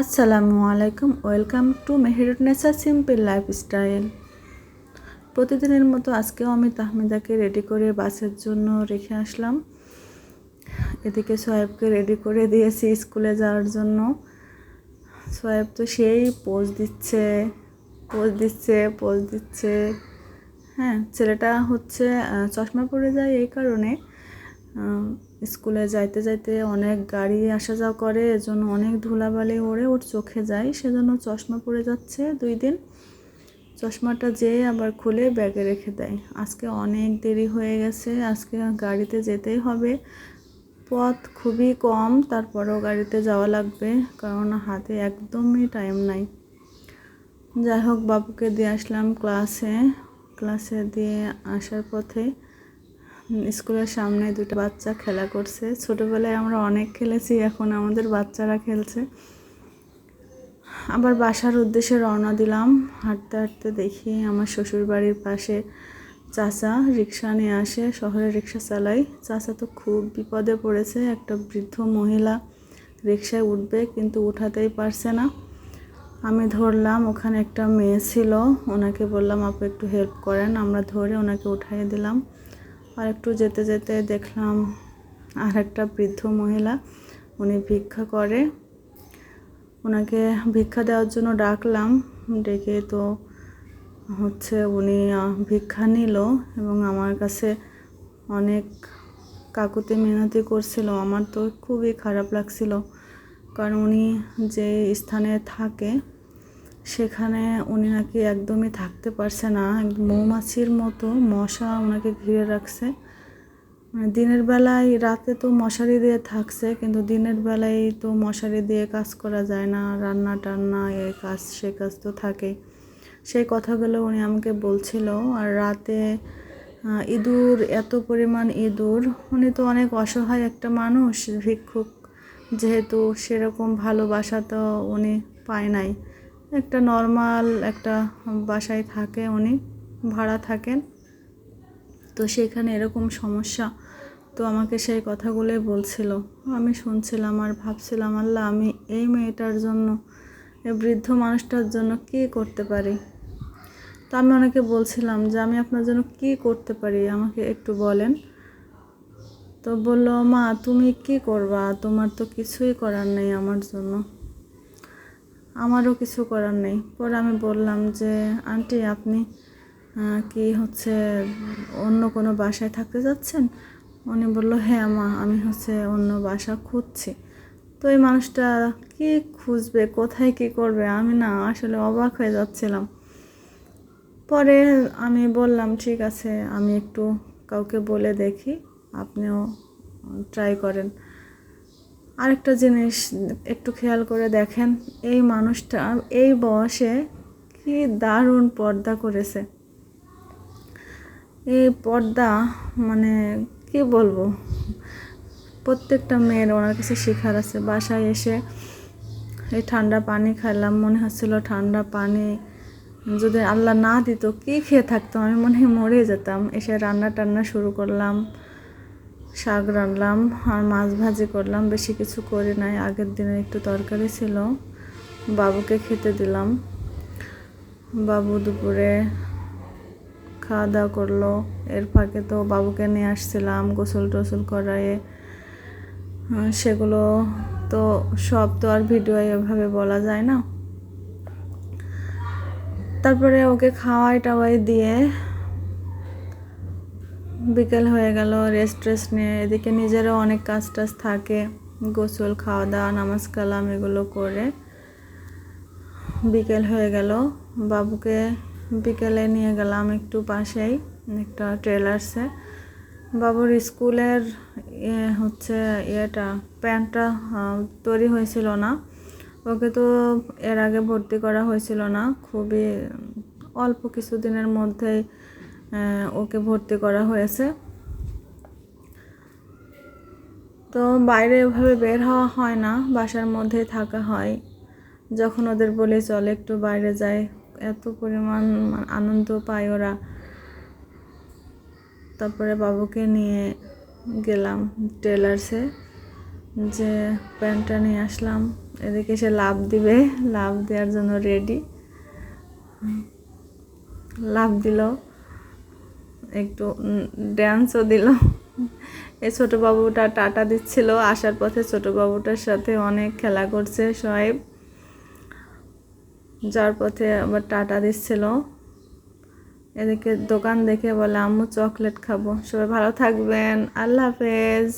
আসসালামু আলাইকুম, welcome to Meherunnesa simple lifestyle. প্রতিদিনের মতো আজকেও আমি তাহমিদাকে রেডি করে বাসের জন্য রেখে আসলাম। এদিকে সোয়েবকে রেডি করে দিয়েছি স্কুলে যাওয়ার জন্য। সোয়েব তো সেই পোজ দিচ্ছে। হ্যাঁ, ছেলেটা হচ্ছে চশমা পরে যায় এই কারণে স্কুলে যাইতে যাইতে অনেক গাড়ি আসা যাওয়া করে, এজন্য অনেক ধুলাবালি ওড়ে ওর চোখে যায়, সেজন্য চশমা পরে যাচ্ছে 2 দিন। চশমাটা যেয়ে আবার খুলে ব্যাগে রেখে দেয়। আজকে অনেক দেরি হয়ে গেছে, আজকে গাড়িতে যেতেই হবে। পথ খুবই কম, তারপরেও গাড়িতে যাওয়া লাগবে কারণ হাতে একদমই টাইম নাই। যাই হোক, বাবুকে দিয়ে আসলাম ক্লাসে দিয়ে আসার পথে স্কুলের সামনে 2টা বাচ্চা খেলা করছে। ছোটোবেলায় আমরা অনেক খেলেছি, এখন আমাদের বাচ্চারা খেলছে। আবার বাসার উদ্দেশ্যে রওনা দিলাম। হাঁটতে হাঁটতে দেখি আমার শ্বশুর বাড়ির পাশে চাচা রিক্সা নিয়ে আসে, শহরে রিক্সা চালাই। চাচা তো খুব বিপদে পড়েছে, একটা বৃদ্ধ মহিলা রিক্সায় উঠবে কিন্তু উঠাতেই পারছে না। আমি ধরলাম, ওখানে একটা মেয়ে ছিল, ওনাকে বললাম আপু একটু হেল্প করেন। আমরা ধরে ওনাকে উঠাইয়ে দিলাম। আর একটু যেতে যেতে দেখলাম আর একটা বৃদ্ধ মহিলা, উনি ভিক্ষা করে। ওনাকে ভিক্ষা দেওয়ার জন্য ডাকলাম, ডেকে তো উনি ভিক্ষা নিল এবং আমার কাছে অনেক কাকুতি মিনতি করছিল। আমার তো খুবই খারাপ লাগছিল, কারণ উনি যে স্থানে থাকে সেখানে উনি নাকি একদমই থাকতে পারছে না, মৌমাছির মতো মশা ওনাকে ঘিরে রাখছে। দিনের বেলায়, রাতে তো মশারি দিয়ে থাকছে, কিন্তু দিনের বেলায় তো মশারি দিয়ে কাজ করা যায় না, রান্না টান্না এই কাজ সে কাজ তো থাকেই। সেই কথাগুলো উনি আমাকে বলছিল। আর রাতে ইঁদুর, এত পরিমাণ ইঁদুর। উনি তো অনেক অসহায় একটা মানুষ, ভিক্ষুক যেহেতু, সেরকম ভালোবাসা তো উনি পায় নাই। একটা নর্মাল একটা বাসায় থাকে, উনি ভাড়া থাকেন, তো সেখানে এরকম সমস্যা। তো আমাকে সেই কথাগুলোই বলছিল, আমি শুনছিলাম আর ভাবছিলাম আল্লাহ, আমি এই মেয়েটার জন্য, এই বৃদ্ধ মানুষটার জন্য কী করতে পারি। তো আমি অনেকে বলছিলাম যে আমি আপনার জন্য কী করতে পারি, আমাকে একটু বলেন। তো বলল, মা তুমি কি করবা, তোমার তো কিছুই করার নেই আমার জন্য। আমারও কিছু করার নেই। পরে আমি বললাম যে আন্টি আপনি কি অন্য কোনো বাসায় থাকতে যাচ্ছেন? উনি বলল, হ্যাঁ মা, আমি অন্য বাসা খুঁজছি। তো এই মানুষটা কি খুঁজবে, কোথায় কি করবে, আমি না আসলে অবাক হয়ে যাচ্ছিলাম। পরে আমি বললাম ঠিক আছে, আমি একটু কাউকে বলে দেখি, আপনিও ট্রাই করেন। আরেকটা জিনিস একটু খেয়াল করে দেখেন, এই মানুষটা এই বয়সে কি দারুণ পর্দা করেছে। এই পর্দা মানে কি বলবো, প্রত্যেকটা মেয়ের ওনার কাছে শেখার আছে। বাসায় এসে এই ঠান্ডা পানি খাইলাম, মনে হচ্ছিল ঠান্ডা পানি যদি আল্লাহ না দিত কী খেয়ে থাকতাম, আমি মনে হয় মরে যেতাম। এসে রান্না টান্না শুরু করলাম, শাক রান্নলাম আর মাছ ভাজি করলাম, বেশি কিছু করি নাই। আগের দিনে একটু তরকারি ছিল, বাবুকে খেতে দিলাম। বাবু দুপুরে খাওয়া দাওয়া করলো। এর ফাঁকে তো বাবুকে নিয়ে আসছিলাম গোসল টোসল করায়ে, সেগুলো তো সব তো আর ভিডিও এভাবে বলা যায় না। তারপরে ওকে খাওয়াই টাওয়াই দিয়ে বিকেল হয়ে গেল, রেস্ট নিয়ে। এদিকে নিজেরও অনেক কাজ টাজ থাকে, গোসল, খাওয়া দাওয়া, নামাজ কালাম এগুলো করে বিকেল হয়ে গেল। বাবুকে বিকেলে নিয়ে গেলাম একটু পাশেই একটা ট্রেলার্সে। বাবুর স্কুলের প্যান্টটা তৈরি হয়েছিল না, ওকে তো এর আগে ভর্তি করা হয়েছিল না, খুবই অল্প কিছুদিনের মধ্যেই ওকে ভর্তি করা হয়েছে। তো বাইরে ওভাবে বের হওয়া হয় না, বাসার মধ্যেই থাকা হয়। যখন ওদের বলে চলে একটু বাইরে যায়, এত পরিমাণ আনন্দ পায় ওরা। তারপরে বাবুকে নিয়ে গেলাম টেলার্সে, যে প্যান্টটা নিয়ে আসলাম। এদিকে সে লাফ দিবে, লাফ দেওয়ার জন্য রেডি। লাফ দিল, একটু ড্যান্সও দিল। এই ছোটো বাবুটা টাটা দিচ্ছিল, আসার পথে ছোটো বাবুটার সাথে অনেক খেলা করছে সোহাইব, যার পথে আবার টাটা দিচ্ছিল। এদিকে দোকান দেখে বলে আম্মু চকলেট খাবো। সবাই ভালো থাকবেন, আল্লাহ হাফেজ।